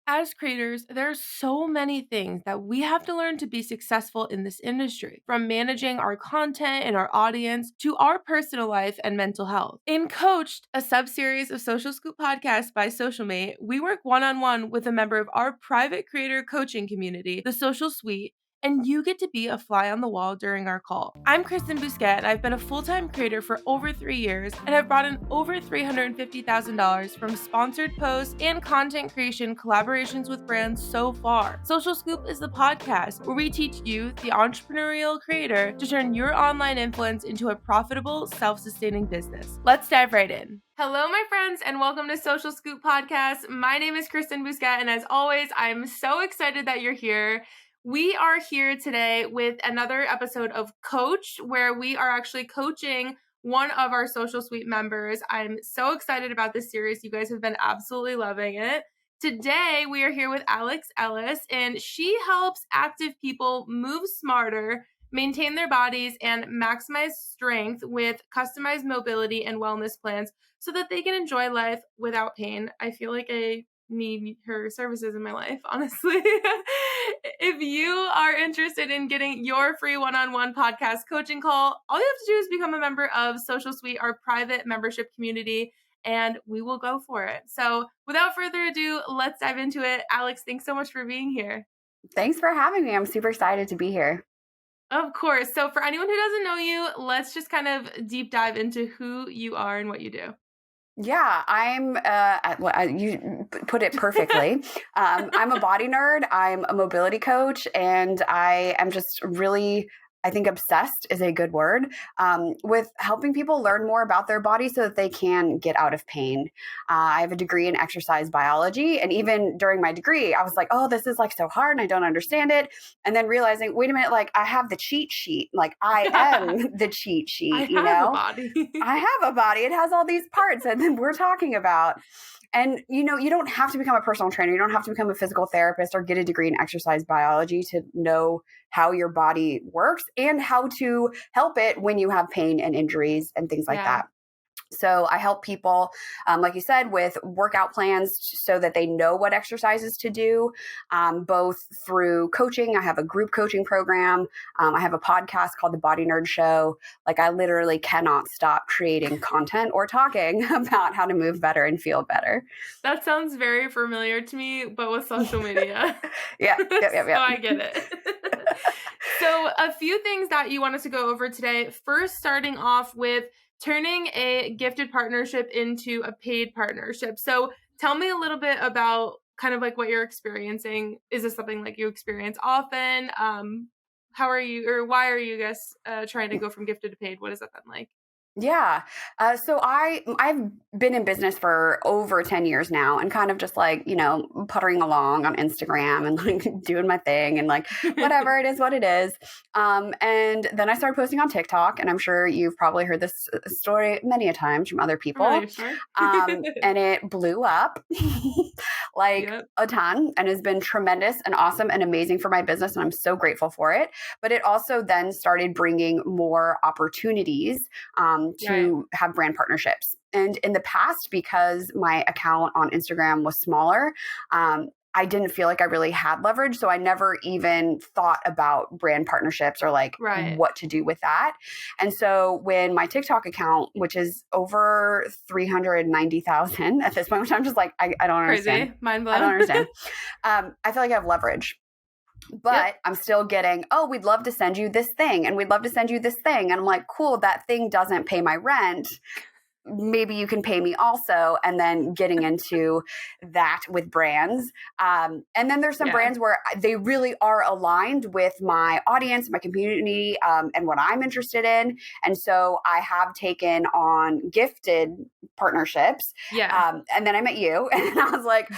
As creators, there are so many things that we have to learn to be successful in this industry, from managing our content and our audience to our personal life and mental health. In Coached, a sub-series of Social Scoop podcasts by SocialMate, we work one-on-one with a member of our private creator coaching community, the Social Suite, and you get to be a fly on the wall during our call. I'm Kristen Bousquet, and I've been a full-time creator for over 3 years and have brought in over $350,000 from sponsored posts and content creation collaborations with brands so far. Social Scoop is the podcast where we teach you, the entrepreneurial creator, to turn your online influence into a profitable, self-sustaining business. Let's dive right in. Hello, my friends, and welcome to Social Scoop Podcast. My name is Kristen Bousquet, and as always, I'm so excited that you're here. We are here today with another episode of Coach, where we are actually coaching one of our Social Suite members. I'm so excited about this series. You guys have been absolutely loving it. Today, we are here with Alex Ellis, and she helps active people move smarter, maintain their bodies, and maximize strength with customized mobility and wellness plans so that they can enjoy life without pain. I feel like I need her services in my life, honestly. If you are interested in getting your free one-on-one podcast coaching call, all you have to do is become a member of Social Suite, our private membership community, and we will go for it. So without further ado, let's dive into it. Alex, thanks so much for being here. Thanks for having me. I'm super excited to be here. Of course. So for anyone who doesn't know you, let's just kind of deep dive into who you are and what you do. Yeah, you put it perfectly. I'm a body nerd. I'm a mobility coach, and I am just really, I think obsessed is a good word, with helping people learn more about their body so that they can get out of pain. I have a degree in exercise biology, and even during my degree, I was like, oh, this is like so hard and I don't understand it. And then realizing, wait a minute, like I have the cheat sheet. Like I am the cheat sheet, I have a body. I have a body. It has all these parts and then we're talking about. And, you don't have to become a personal trainer. You don't have to become a physical therapist or get a degree in exercise biology to know how your body works and how to help it when you have pain and injuries and things like that. So I help people, like you said, with workout plans so that they know what exercises to do, both through coaching. I have a group coaching program. I have a podcast called The Body Nerd Show. Like I literally cannot stop creating content or talking about how to move better and feel better. That sounds very familiar to me, but with social media. Yeah. So I get it. So a few things that you want us to go over today. First, starting off with turning a gifted partnership into a paid partnership. So tell me a little bit about kind of like what you're experiencing. Is this something like you experience often? How are you, or why are you guys trying to go from gifted to paid? What has that been like? Yeah. So I've been in business for over 10 years now and kind of just like, puttering along on Instagram and like doing my thing and like, whatever it is, what it is. And then I started posting on TikTok, and I'm sure you've probably heard this story many a times from other people. Really, sure. And it blew up like a ton and has been tremendous and awesome and amazing for my business. And I'm so grateful for it. But it also then started bringing more opportunities, to have brand partnerships. And in the past, because my account on Instagram was smaller, I didn't feel like I really had leverage. So I never even thought about brand partnerships or like what to do with that. And so when my TikTok account, which is over 390,000 at this point, which I'm just like, I don't understand. Crazy. Mind blown. I don't understand. I feel like I have leverage. But I'm still getting, oh, we'd love to send you this thing and we'd love to send you this thing. And I'm like, cool, that thing doesn't pay my rent. Maybe you can pay me also. And then getting into that with brands. And then there's some brands where they really are aligned with my audience, my community, and what I'm interested in. And so I have taken on gifted partnersps. And then I met you and I was like,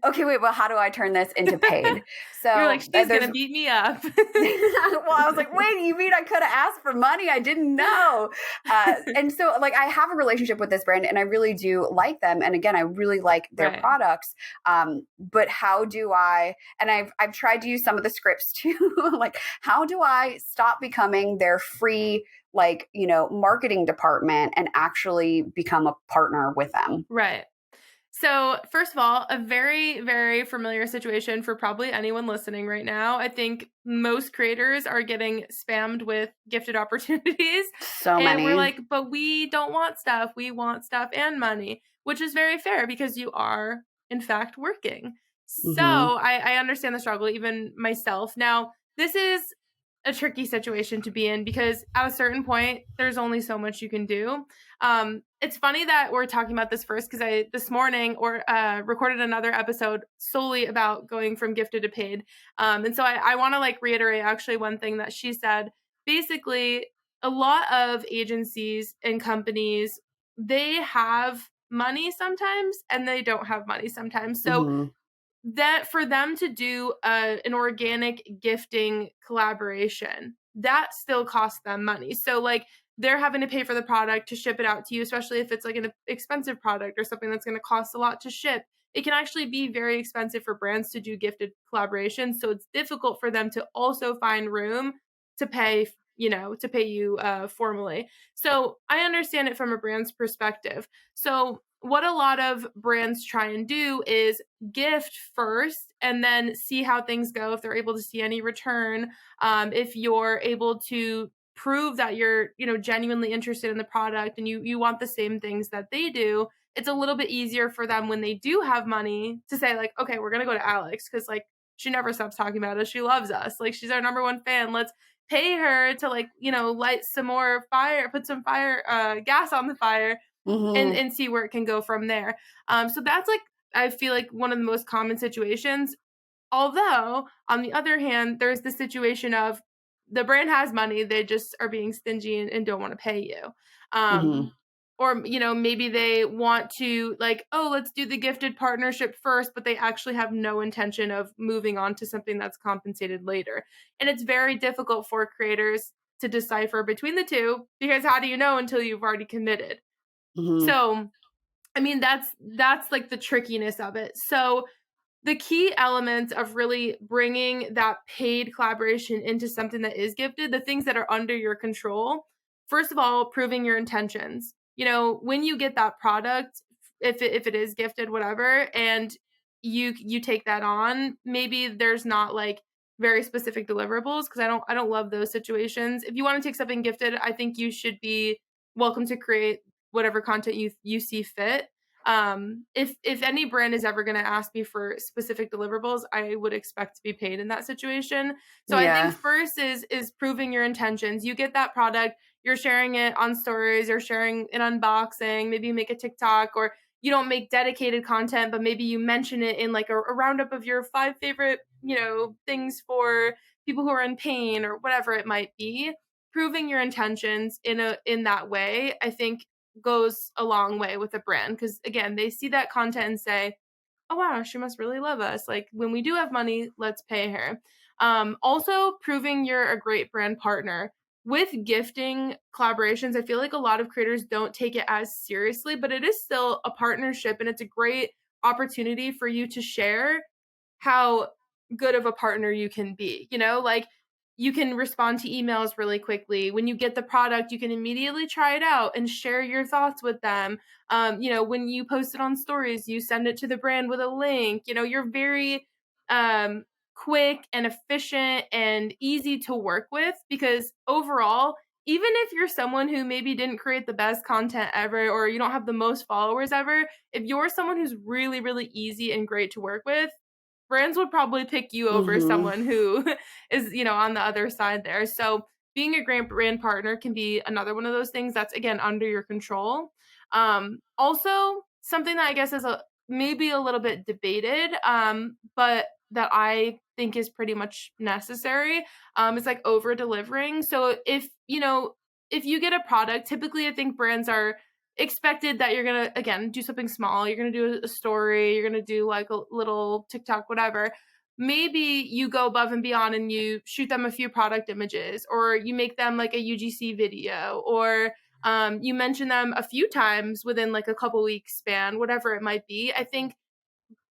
okay, wait, well, how do I turn this into paid? So you're like, she's going to beat me up. Well, I was like, wait, you mean I could have asked for money? I didn't know. And so like, I have a relationship with this brand and I really do like them. And again, I really like their products. But how do I, and I've tried to use some of the scripts too, like, how do I stop becoming their free, like, marketing department and actually become a partner with them? Right. So, first of all, a very, very familiar situation for probably anyone listening right now. I think most creators are getting spammed with gifted opportunities. So And we're many. like, but we don't want stuff. We want stuff and money, which is very fair because you are, in fact, working. So Mm-hmm. I understand the struggle, even myself. Now, this is a tricky situation to be in because at a certain point, there's only so much you can do. It's funny that we're talking about this first because I this morning or recorded another episode solely about going from gifted to paid, and so I want to like reiterate actually one thing that she said. Basically, a lot of agencies and companies they have money sometimes and they don't have money sometimes. So Mm-hmm. that for them to do an organic gifting collaboration that still costs them money, so like they're having to pay for the product to ship it out to you, especially if it's like an expensive product or something that's going to cost a lot to ship. It can actually be very expensive for brands to do gifted collaborations, so it's difficult for them to also find room to pay, to pay you formally. So I understand it from a brand's perspective. So what a lot of brands try and do is gift first and then see how things go, if they're able to see any return, if you're able to prove that you're genuinely interested in the product and you want the same things that they do. It's a little bit easier for them when they do have money to say like, okay, we're gonna go to Alex because like she never stops talking about us, she loves us, like she's our number one fan, let's pay her to like light some more fire, put some fire gas on the fire, Mm-hmm. and see where it can go from there. So that's like I feel like one of the most common situations. Although on the other hand, there's the situation of the brand has money, they just are being stingy and don't want to pay you. Mm-hmm. Or maybe they want to like, oh, let's do the gifted partnership first, but they actually have no intention of moving on to something that's compensated later. And it's very difficult for creators to decipher between the two because how do you know until you've already committed? Mm-hmm. So I mean, that's like the trickiness of it. So the key elements of really bringing that paid collaboration into something that is gifted, the things that are under your control, first of all, proving your intentions. When you get that product, if it is gifted, whatever, and you take that on, maybe there's not like very specific deliverables because I don't love those situations. If you want to take something gifted, I think you should be welcome to create whatever content you see fit. If any brand is ever going to ask me for specific deliverables, I would expect to be paid in that situation. So I think Yeah. first is proving your intentions. You get that product, you're sharing it on stories, you're sharing an unboxing, maybe you make a TikTok, or you don't make dedicated content, but maybe you mention it in like a roundup of your 5 favorite, things for people who are in pain or whatever it might be. Proving your intentions in that way, I think goes a long way with a brand because again, they see that content and say, "Oh wow, she must really love us. Like when we do have money, let's pay her." Also, proving you're a great brand partner with gifting collaborations. I feel like a lot of creators don't take it as seriously, but it is still a partnership, and it's a great opportunity for you to share how good of a partner you can be. Like you can respond to emails really quickly. When you get the product, you can immediately try it out and share your thoughts with them. When you post it on stories, you send it to the brand with a link. You're very quick and efficient and easy to work with because overall, even if you're someone who maybe didn't create the best content ever or you don't have the most followers ever, if you're someone who's really, really easy and great to work with, brands would probably pick you over Mm-hmm. someone who is, on the other side there. So being a great brand partner can be another one of those things that's again under your control. Also, something that I guess is maybe a little bit debated, but that I think is pretty much necessary. Is like over delivering. So if you get a product, typically I think brands are expected that you're gonna again do something small, you're gonna do a story, you're gonna do like a little TikTok, whatever. Maybe you go above and beyond and you shoot them a few product images, or you make them like a UGC video, or you mention them a few times within like a couple weeks span, whatever it might be. I think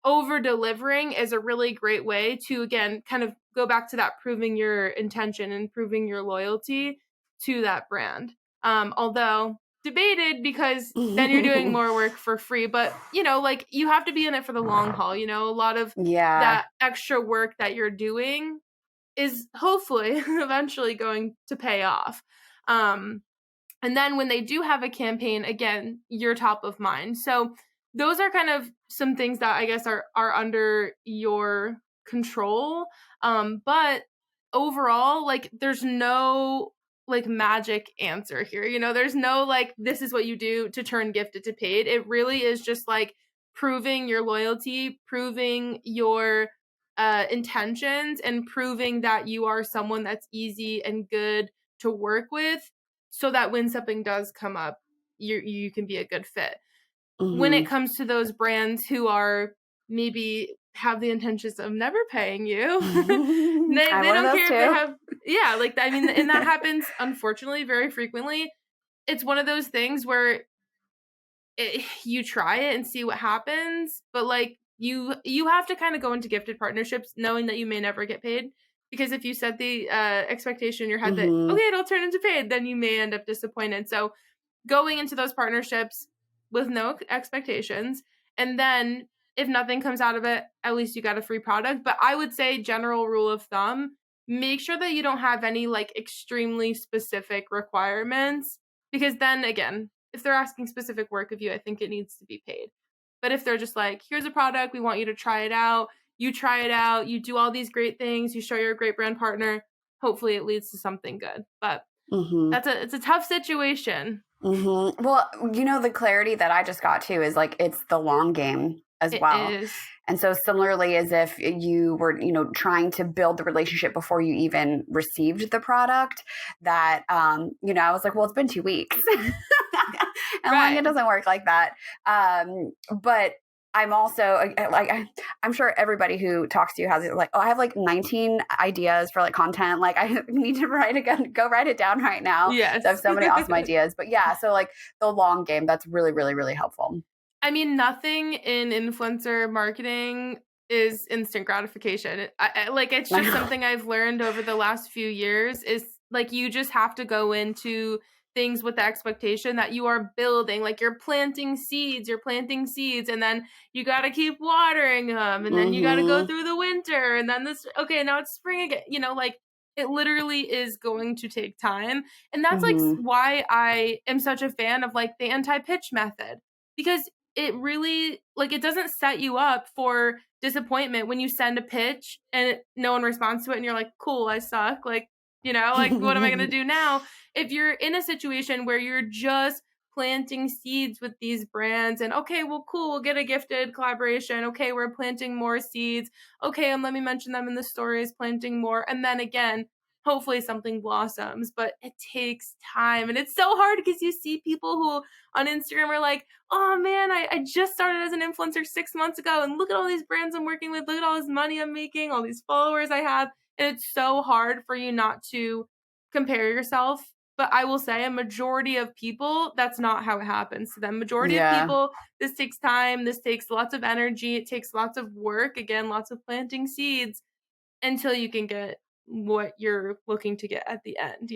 over delivering is a really great way to again kind of go back to that proving your intention and proving your loyalty to that brand. Although debated because then you're doing more work for free. But, like you have to be in it for the long haul. A lot of Yeah. that extra work that you're doing is hopefully eventually going to pay off. And then when they do have a campaign, again, you're top of mind. So those are kind of some things that I guess are under your control. But overall, like there's no like magic answer here. There's no like this is what you do to turn gifted to paid. It really is just like proving your loyalty, proving your intentions, and proving that you are someone that's easy and good to work with, so that when something does come up, you can be a good fit. When it Mm-hmm. comes to those brands who are maybe have the intentions of never paying you, I'm they one of don't those care if they too. have, yeah, like I mean, and that happens unfortunately very frequently. It's one of those things where you try it and see what happens, but like you have to kind of go into gifted partnerships knowing that you may never get paid, because if you set the expectation in your head that Mm-hmm. okay, it'll turn into paid, then you may end up disappointed. So going into those partnerships with no expectations, and then if nothing comes out of it, at least you got a free product. But I would say general rule of thumb, make sure that you don't have any like extremely specific requirements, because then again, if they're asking specific work of you, I think it needs to be paid. But if they're just like, here's a product, we want you to try it out, you try it out, you do all these great things, you show you're a great brand partner, hopefully it leads to something good. But Mm-hmm. it's a tough situation. Mm-hmm. Well, the clarity that I just got to is like it's the long game as It well. is. And so similarly as if you were, trying to build the relationship before you even received the product, that I was like, well, it's been 2 weeks. And like it Right. doesn't work like that. But I'm also like I'm sure everybody who talks to you has like, oh, I have like 19 ideas for like content. Like I need to go write it down right now. So I have Yes. so many awesome ideas. But yeah, so like the long game, that's really, really, really helpful. I mean, nothing in influencer marketing is instant gratification. Like it's I just know. something I've learned over the last few years is like you just have to go into things with the expectation that you are building, like you're planting seeds, and then you got to keep watering them, and then you got to go Mm-hmm. through the winter, and then this, okay, now it's spring again, like it literally is going to take time. And that's like Mm-hmm. why I am such a fan of like the anti-pitch method, because it really like it doesn't set you up for disappointment when you send a pitch and no one responds to it and you're like, cool, I suck, like like what am I going to do now? If you're in a situation where you're just planting seeds with these brands and okay, well, cool, we'll get a gifted collaboration, okay, we're planting more seeds, okay, and let me mention them in the stories, planting more, and then again hopefully something blossoms. But it takes time, and it's so hard because you see people who on Instagram are like, oh man, I just started as an influencer 6 months ago and look at all these brands I'm working with, look at all this money I'm making, all these followers I have. And it's so hard for you not to compare yourself. But I will say a majority of people, that's not how it happens to them. Majority of Yeah. people, this takes time, this takes lots of energy, it takes lots of work, again, lots of planting seeds until you can get what you're looking to get at the end.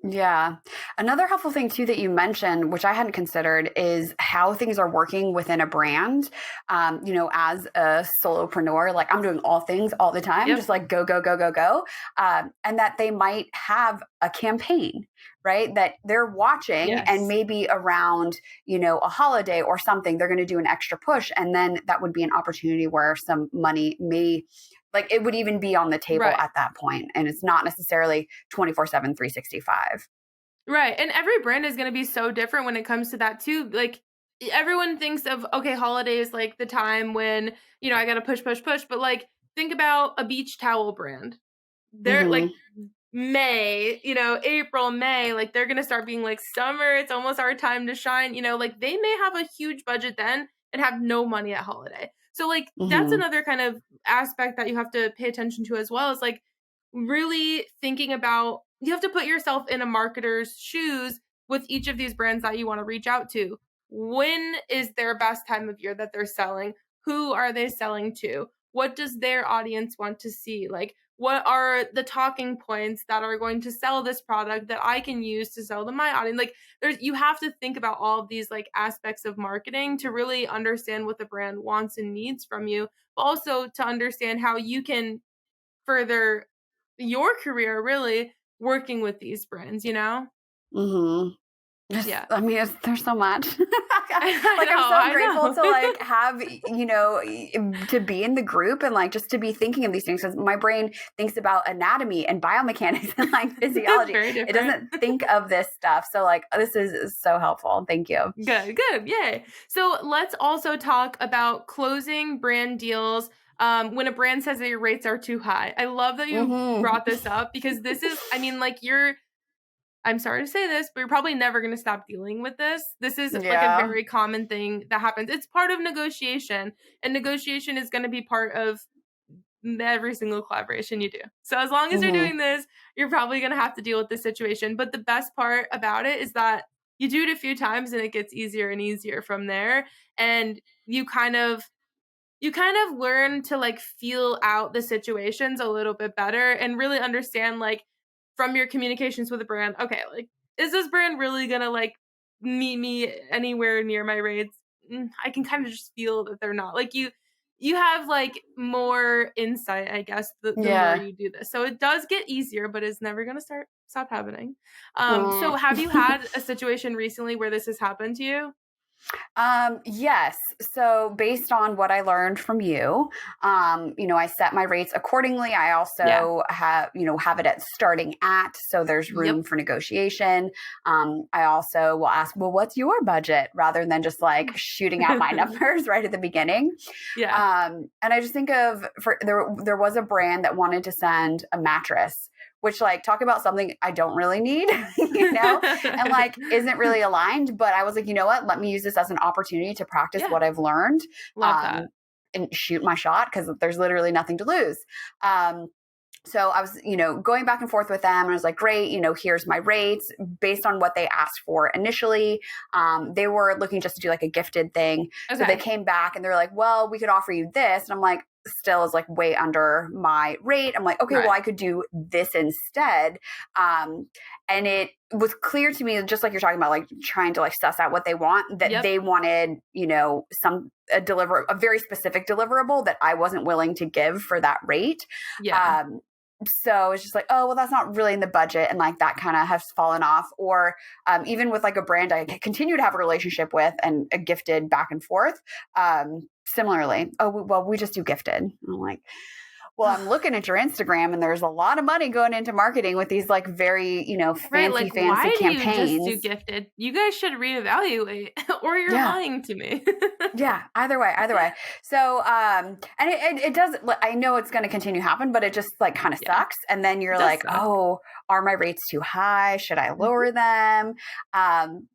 Yeah. Another helpful thing too that you mentioned, which I hadn't considered, is how things are working within a brand. As a solopreneur, like I'm doing all things all the time, Yep. just like go, go, go, go, go. And that they might have a campaign, right? That they're watching Yes. and maybe around, a holiday or something, they're going to do an extra push. And then that would be an opportunity where some money may, like it would even be on the table Right. at that point. And it's not necessarily 24/7, 365. Right. And every brand is going to be so different when it comes to that too. Like everyone thinks of, okay, holidays like the time when, I got to push, push, push. But like think about a beach towel brand. They're Mm-hmm. like May, April, May, like they're going to start being like summer. It's almost our time to shine. Like they may have a huge budget then and have no money at holiday. So like that's Mm-hmm. another kind of aspect that you have to pay attention to as well, is like really thinking about, you have to put yourself in a marketer's shoes with each of these brands that you want to reach out to. When is their best time of year that they're selling? Who are they selling to? What does their audience want to see? Like, what are the talking points that are going to sell this product that I can use to sell to my audience? Like you have to think about all of these like aspects of marketing to really understand what the brand wants and needs from you, but also to understand how you can further your career really working with these brands, you know? Mhm. Yeah. I mean, there's so much. I Like, I'm know, so I grateful to, know. like, have, to be in the group and, like, just to be thinking of these things, because my brain thinks about anatomy and biomechanics and, like, It's physiology. very It different. doesn't think of this stuff. So, like, this is so helpful. Thank you. Good, good, yay. So let's also talk about closing brand deals when a brand says that your rates are too high. I love that you Mhm. brought this up because this is, I mean, like I'm sorry to say this, but you're probably never going to stop dealing with this. This is like a Yeah. very common thing that happens. It's part of negotiation, and negotiation is going to be part of every single collaboration you do. So as long as you're Mhm. doing this, you're probably going to have to deal with this situation. But the best part about it is that you do it a few times and it gets easier and easier from there. And you kind of learn to like feel out the situations a little bit better and really understand like from your communications with the brand, okay, like is this brand really gonna like meet me anywhere near my rates? I can kind of just feel that they're not. Like you have like more insight, I guess, the more Yeah. you do this. So it does get easier, but it's never gonna stop happening. So Mm. have you had a situation recently where this has happened to you? Yes. So based on what I learned from you, I set my rates accordingly. I Yeah. also have it at starting at, so there's room Yep. for negotiation. I also will ask, well, what's your budget, rather than just like shooting out my numbers right at the beginning. Yeah. And I just think of, there was a brand that wanted to send a mattress, which, like, talk about something I don't really need, and like isn't really aligned. But I was like, you know what? Let me use this as an opportunity to practice Yeah. what I've learned, Love um, that. and shoot my shot, because there's literally nothing to lose. Um, so I was, going back and forth with them, and I was like, great, here's my rates based on what they asked for initially. They were looking just to do like a gifted thing. So they Okay. came back and they're like, well, we could offer you this. And I'm like, still is like way under my rate. I'm like, okay, well, Right. I could do this instead. And it was clear to me, just like you're talking about, like trying to like suss out what they want, that Yep. they wanted, a very specific deliverable that I wasn't willing to give for that rate. Yeah. Um, so it's just like, oh, well, that's not really in the budget. And like that kind of has fallen off. Or even with like a brand I continue to have a relationship with and a gifted back and forth. Similarly, oh, well, we just do gifted. And I'm like, well, I'm looking at your Instagram and there's a lot of money going into marketing with these like very, Right, fancy, like, fancy why do you just do campaigns. gifted? You guys should reevaluate, or you're Yeah. lying to me. Yeah, either way, either way. So, and it does, I know it's going to continue to happen, but it just like kind of Yeah, sucks. And then it you're does like, suck. oh, are my rates too high? Should I Mhm. lower them? Um,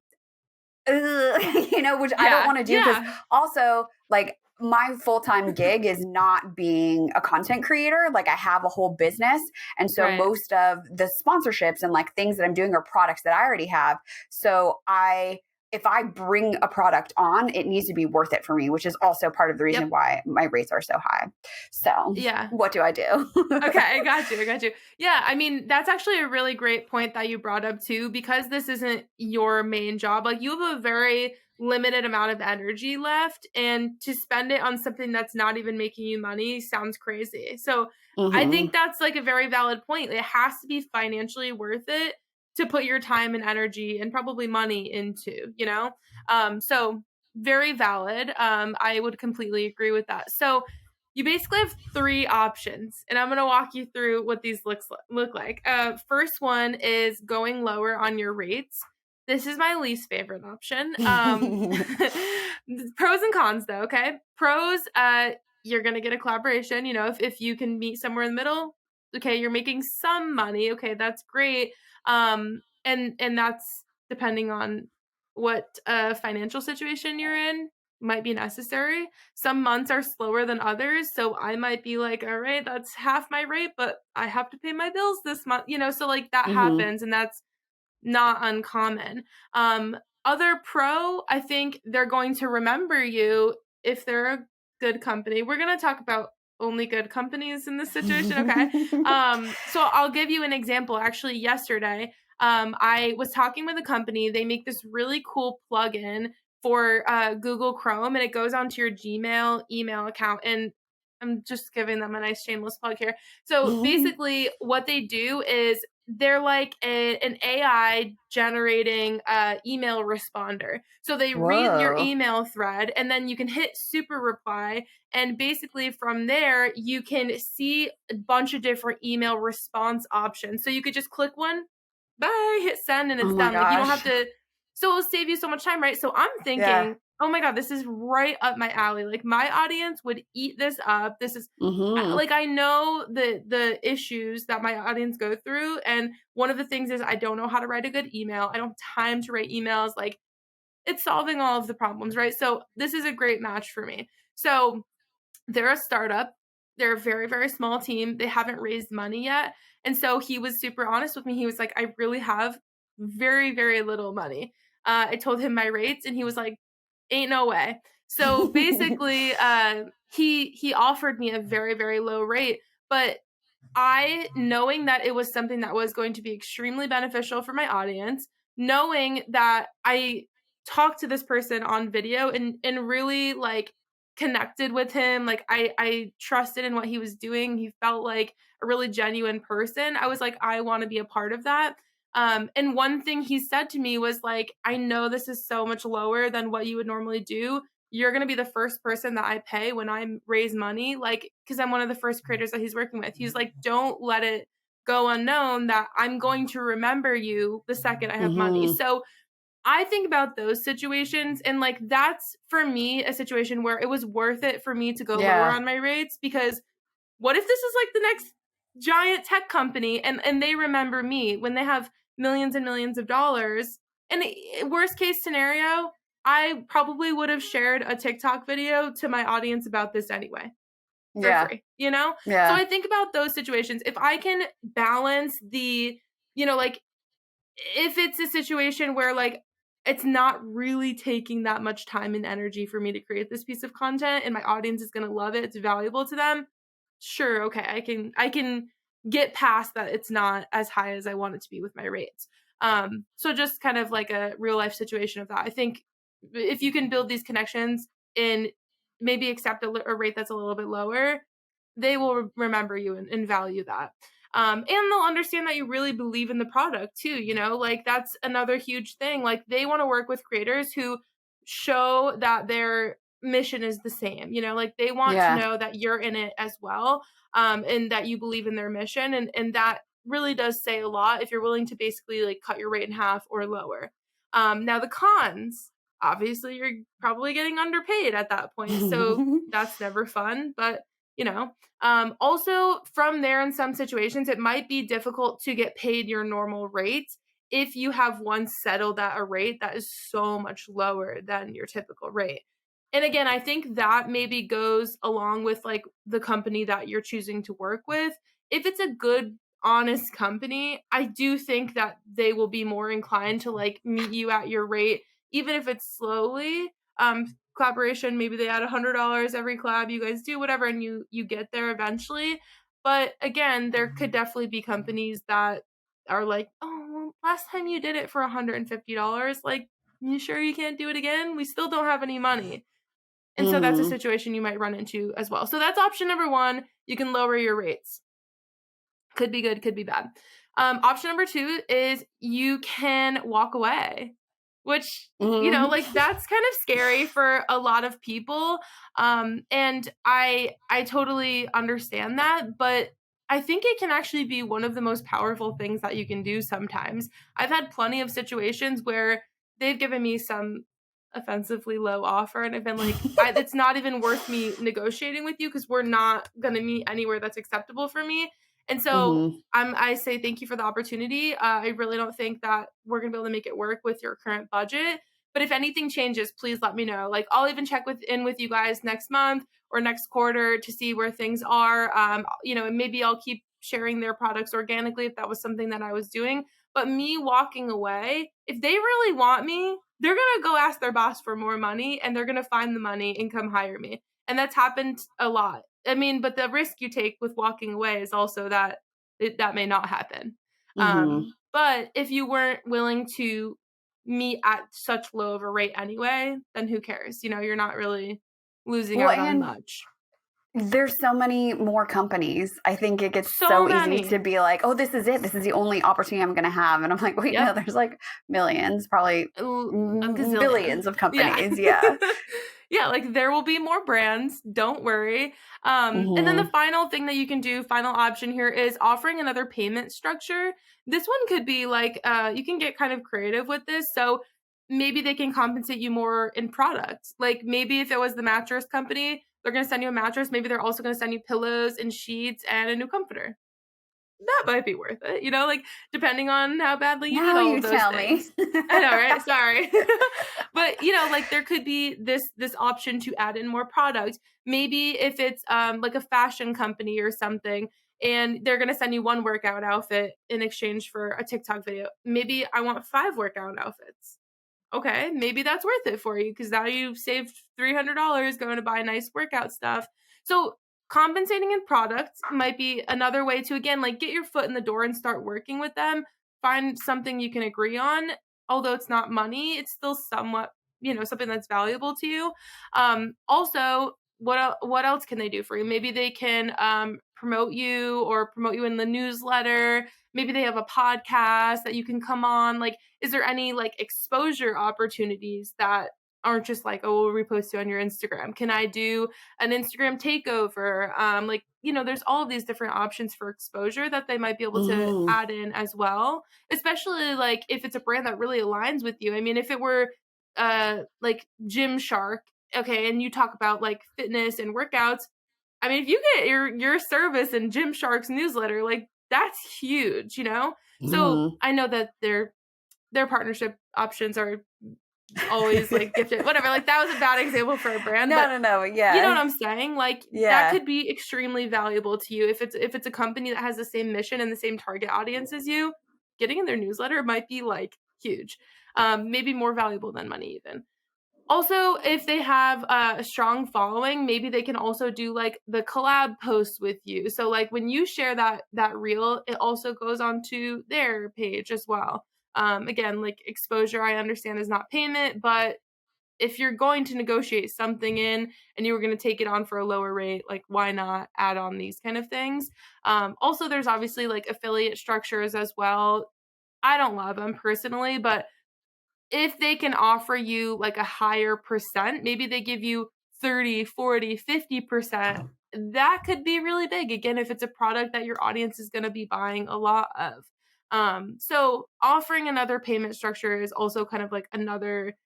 which I don't Yeah, want to do, because yeah, also like my full-time gig is not being a content creator. Like I have a whole business. And so right. most of the sponsorships and like things that I'm doing are products that I already have. So if I bring a product on, it needs to be worth it for me, which is also part of the reason Yep, why my rates are so high. So yeah. what do I do? Okay, I got you, I got you. Yeah, I mean, that's actually a really great point that you brought up too, because this isn't your main job. Like, you have a very limited amount of energy left, and to spend it on something that's not even making you money sounds crazy. So, I Hmm. think that's like a very valid point. It has to be financially worth it to put your time and energy and probably money into, you know? So very valid. I would completely agree with that. So, you basically have three options, and I'm going to walk you through what these look like. First one is going lower on your rates. This is my least favorite option. Pros and cons, though. Okay, pros. You're going to get a collaboration. If you can meet somewhere in the middle, okay, you're making some money. Okay, that's great. And that's depending on what financial situation you're in, might be necessary. Some months are slower than others, so I might be like, all right, that's half my rate, but I have to pay my bills this month, so like that Hmm. happens, and that's not uncommon. Other pro, I think they're going to remember you if they're a good company. We're going to talk about only good companies in this situation? Okay. So I'll give you an example. Actually, yesterday, I was talking with a company. They make this really cool plugin for Google Chrome, and it goes onto your Gmail email account. And I'm just giving them a nice shameless plug here. So basically, what they do is they're like an AI generating email responder. So they read your Whoa. email thread, and then you can hit super reply, and basically from there, you can see a bunch of different email response options. So you could just click one, bye, hit send, and Oh it's my done. Like you don't have gosh. to, so it'll save you so much time, right? So I'm Yeah. thinking, oh my God, this is right up my alley. Like my audience would eat this up. This is Mm-hmm. like I know the issues that my audience go through. And one of the things is I don't know how to write a good email. I don't have time to write emails. Like it's solving all of the problems, right? So this is a great match for me. So they're a startup. They're a very, very small team. They haven't raised money yet. And so he was super honest with me. He was like, I really have very, very little money. I told him my rates, and he was like, ain't no way. So basically, he offered me a very, very low rate, but I, knowing that it was something that was going to be extremely beneficial for my audience, knowing that I talked to this person on video and really like connected with him, like I trusted in what he was doing. He felt like a really genuine person. I was like, I want to be a part of that. And one thing he said to me was like, I know this is so much lower than what you would normally do. You're going to be the first person that I pay when I raise money. Like, cause I'm one of the first creators that he's working with. He's like, don't let it go unknown that I'm going to remember you the second I have money. Mm-hmm. So I think about those situations, and like that's for me a situation where it was worth it for me to go lower Yeah. on my rates, because what if this is like the next giant tech company and they remember me when they have millions and millions of dollars? And worst case scenario, I probably would have shared a TikTok video to my audience about this anyway for Yeah. free, you know? So Yeah. I think about those situations. If I can balance the, like if it's a situation where like it's not really taking that much time and energy for me to create this piece of content and my audience is going to love it, it's valuable to them, sure, okay, I can get past that it's not as high as I want it to be with my rates. So just kind of like a real life situation of that. I think if you can build these connections and maybe accept a rate that's a little bit lower, they will remember you and value that. And they'll understand that you really believe in the product too, like that's another huge thing. Like they want to work with creators who show that their mission is the same, like they want to Yeah. know that you're in it as well, and that you believe in their mission. And that really does say a lot if you're willing to basically like cut your rate in half or lower. Now the cons, obviously you're probably getting underpaid at that point. So that's never fun, but you know, also, from there, in some situations, it might be difficult to get paid your normal rate if you have once settled at a rate that is so much lower than your typical rate. And again, I think that maybe goes along with like the company that you're choosing to work with. If it's a good, honest company, I do think that they will be more inclined to like meet you at your rate, even if it's slowly. Collaboration, maybe they add $100 every collab you guys do, whatever, and you get there eventually. But again, there could definitely be companies that are like, oh, well, last time you did it for $150, like, you sure you can't do it again? We still don't have any money. And so that's a Mm-hmm. situation you might run into as well. So that's option number one. You can lower your rates. Could be good, could be bad. Option number two is you can walk away, which, like Mm-hmm. that's kind of scary for a lot of people. And I totally understand that, but I think it can actually be one of the most powerful things that you can do sometimes. I've had plenty of situations where they've given me some offensively low offer, and I've been like, it's not even worth me negotiating with you because we're not going to meet anywhere that's acceptable for me. And so Mm-hmm. I say thank you for the opportunity. I really don't think that we're going to be able to make it work with your current budget. But if anything changes, please let me know. Like I'll even check in with you guys next month or next quarter to see where things are. And maybe I'll keep sharing their products organically if that was something that I was doing. But me walking away, if they really want me, they're going to go ask their boss for more money and they're going to find the money and come hire me. And that's happened a lot. I mean, but the risk you take with walking away is also that that may not happen. Mhm. But if you weren't willing to meet at such low of a rate anyway, then who cares? You know, you're not really losing Well, out on and much. there's so many more companies. I think it gets So so easy to many. be like, "Oh, this is it. This is the only opportunity I'm gonna have." And I'm like, "Wait, no, Yep. there's like millions, probably A gazillion. billions of Yeah. companies." Yeah. Yeah, like, there will be more brands, don't worry. And then the Mhm. final thing that you can do, final option here is offering another payment structure. This one could be, like, you can get kind of creative with this, so maybe they can compensate you more in products. Like, maybe if it was the mattress company, they're gonna send you a mattress, maybe they're also gonna send you pillows and sheets and a new comforter. That might be worth it, you know, like, depending on how badly you need Now all you of those tell me. things. I know, right? Sorry. But, you know, like, there could be this option to add in more product. Maybe if it's, like, a fashion company or something, and they're gonna send you 1 workout outfit in exchange for a TikTok video. Maybe I want 5 workout outfits. Okay, maybe that's worth it for you because now you've saved $300 going to buy nice workout stuff. So, compensating in products might be another way to, again, like, get your foot in the door and start working with them. Find something you can agree on. Although it's not money, it's still somewhat, you know, something that's valuable to you. Also, what else can they do for you? Maybe they can promote you in the newsletter. Maybe they have a podcast that you can come on. Like, is there any like exposure opportunities that aren't just like, oh, we'll repost you on your Instagram? Can I do an Instagram takeover? Like, you know, there's all of these different options for exposure that they might be able to Mhm. add in as well, especially like if it's a brand that really aligns with you. I mean, if it were like Gymshark, okay, and you talk about like fitness and workouts, I mean, if you get your service in Gymshark's newsletter, like that's huge, you know? So Mhm. I know that their partnership options are always like gifted, whatever. Like that was a bad example for a brand, No, but no, no. you know what Yeah. I'm saying? Like that Yeah. could be extremely valuable to you if it's a company that has the same mission and the same target audience as you. Getting in their newsletter might be like huge, maybe more valuable than money even. Also, if they have a strong following, maybe they can also do like the collab posts with you. So like when you share that reel, it also goes onto their page as well. Again, like exposure, I understand is not payment, but if you're going to negotiate something in and you were going to take it on for a lower rate, like why not add on these kind of things? Also, there's obviously like affiliate structures as well. I don't love them personally, but if they can offer you like a higher percent, maybe they give you 30, 40, 50%, that could be really big. Again, if it's a product that your audience is going to be buying a lot of. So offering another payment structure is also kind of like another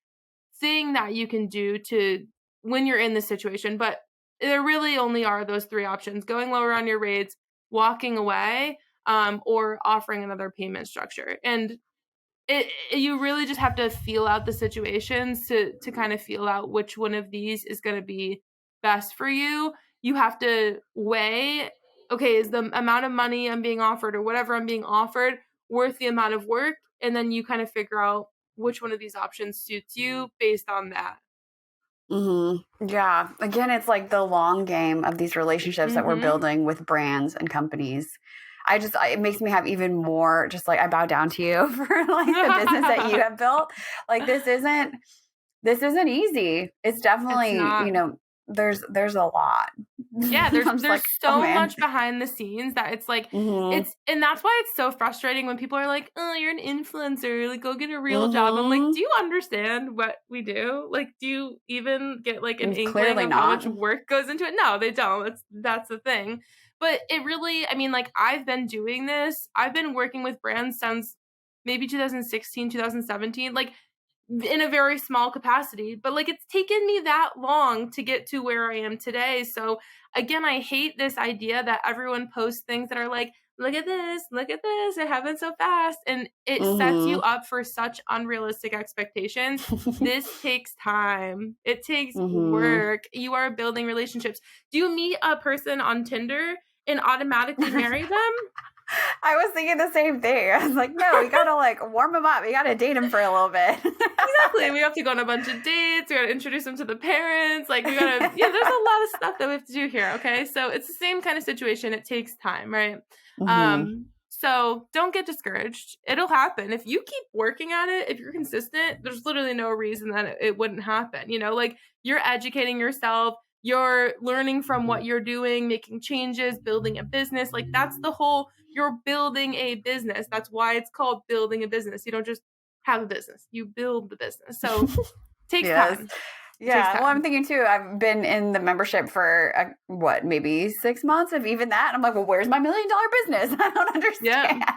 thing that you can do to when you're in this situation. But there really only are those 3 options: going lower on your rates, walking away, or offering another payment structure. And you really just have to feel out the situations to kind of feel out which one of these is gonna be best for you. You have to weigh, okay, is the amount of money I'm being offered or whatever I'm being offered worth the amount of work? And then you kind of figure out which one of these options suits you based on that. Yeah. Again, it's like the long game of these relationships that we're Mhm. building with brands and companies. It makes me have even more, just like I bow down to you for like the business that you have built. Like this isn't easy. It's It's definitely, not. there's a lot. Yeah, I'm just there's like, oh so man. much behind the scenes that it's like Mhm. it's and that's why it's so frustrating when people are like, "Oh, you're an influencer, like go get a real job." I'm like, Mhm. "Do you understand what we do? Like, do you even get like an inkling Clearly of how not. much work goes into it?" No, they don't. That's the thing. But it really, I mean, like I've been doing this. I've been working with brands since maybe 2016, 2017. Like in a very small capacity, but like it's taken me that long to get to where I am today. So again, I hate this idea that everyone posts things that are like, look at this, it happened so fast. And it sets you Mhm. up for such unrealistic expectations. This takes time, it takes Mhm. work. You are building relationships. Do you meet a person on Tinder and automatically marry them? I was thinking the same thing. I was like, no, we gotta like warm him up. We gotta date him for a little bit. Exactly. We have to go on a bunch of dates. We gotta introduce him to the parents. Like we gotta, there's a lot of stuff that we have to do here. Okay. So it's the same kind of situation. It takes time, right? Mm-hmm. So don't get discouraged. It'll happen. If you keep working at it, if you're consistent, there's literally no reason that it wouldn't happen. Like you're educating yourself, you're learning from what you're doing, making changes, building a business. Like that's the whole, you're building a business. That's why it's called building a business. You don't just have a business, you build the business. So takes Yes. time. Yeah. Well, I'm thinking too, I've been in the membership for maybe 6 months of even that. And I'm like, well, where's my $1 million business? I don't understand. Yeah.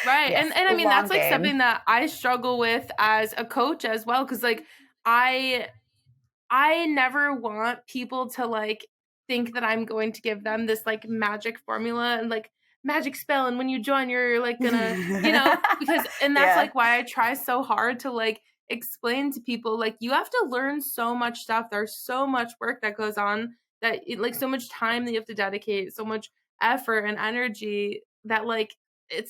Right. Yes, and I mean, that's like game. something that I struggle with as a coach as well. Cause like I never want people to like think that I'm going to give them this like magic formula and like magic spell. And when you join, you're like gonna, because, and that's like why I try so hard to like explain to people, like you have to learn so much stuff. There's so much work that goes on that like so much time that you have to dedicate, so much effort and energy that like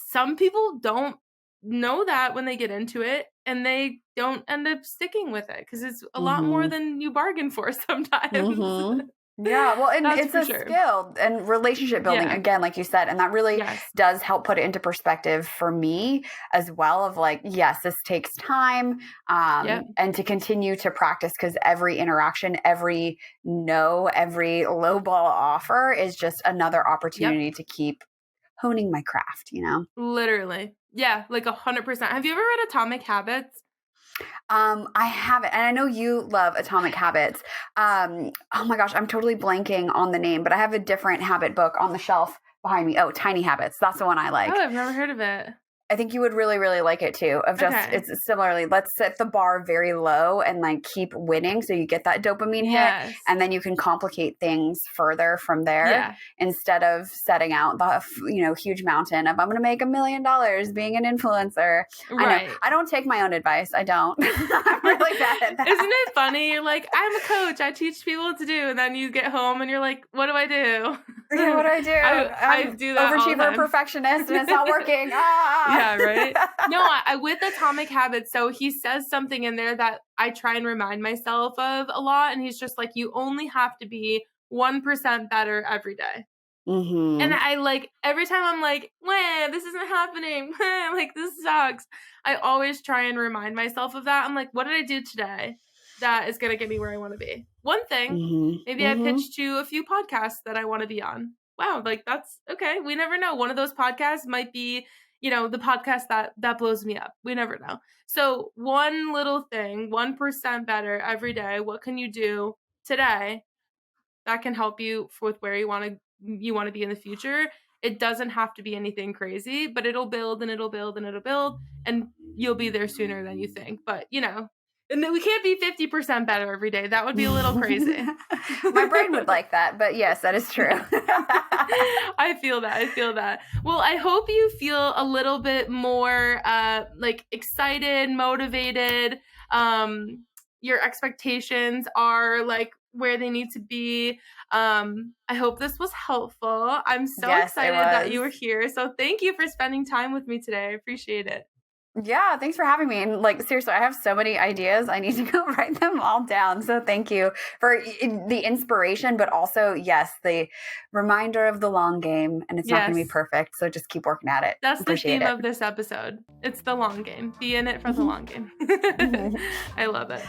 some people don't know that when they get into it and they don't end up sticking with it because it's a lot more than you bargain for sometimes. Mm-hmm. Yeah, well, and it's a skill and relationship building, again, like you said, and that really does help put it into perspective for me as well of like, yes, this takes time and to continue to practice because every interaction, every every low ball offer is just another opportunity to keep honing my craft, Literally. Yeah, like 100%. Have you ever read Atomic Habits? I haven't. And I know you love Atomic Habits. Oh my gosh, I'm totally blanking on the name, but I have a different habit book on the shelf behind me. Oh, Tiny Habits. That's the one I like. Oh, I've never heard of it. I think you would really, really like it too. It's similarly, let's set the bar very low and like keep winning. So you get that dopamine hit and then you can complicate things further from there instead of setting out the, huge mountain of I'm going to make $1 million being an influencer. Right. I don't take my own advice. I don't. I'm really bad at that. Isn't it funny? You're like, I'm a coach. I teach people what to do. And then you get home and you're like, what do I do? Yeah, what do I do? I do that overachiever, perfectionist, and it's not working. Yeah, right. No, I with Atomic Habits. So he says something in there that I try and remind myself of a lot. And he's just like, you only have to be 1% better every day. Mm-hmm. And I like every time I'm like, wah, this isn't happening. Like this sucks. I always try and remind myself of that. I'm like, what did I do today that is going to get me where I want to be? One thing, maybe I pitched to a few podcasts that I want to be on. Wow, like that's okay. We never know. One of those podcasts might be, the podcast that blows me up. We never know. So one little thing, 1% better every day. What can you do today that can help you with where you want to be in the future? It doesn't have to be anything crazy, but it'll build and it'll build and it'll build and you'll be there sooner than you think. But, and we can't be 50% better every day. That would be a little crazy. My brain would like that, but yes, that is true. I feel that. Well, I hope you feel a little bit more like excited, motivated. Your expectations are like where they need to be. I hope this was helpful. I'm so excited that you were here. So thank you for spending time with me today. I appreciate it. Yeah, thanks for having me. And like, seriously, I have so many ideas. I need to go write them all down. So thank you for the inspiration, but also, yes, the reminder of the long game. And it's not going to be perfect. So just keep working at it. That's the theme of this episode. It's the long game. Be in it for the long game. I love it.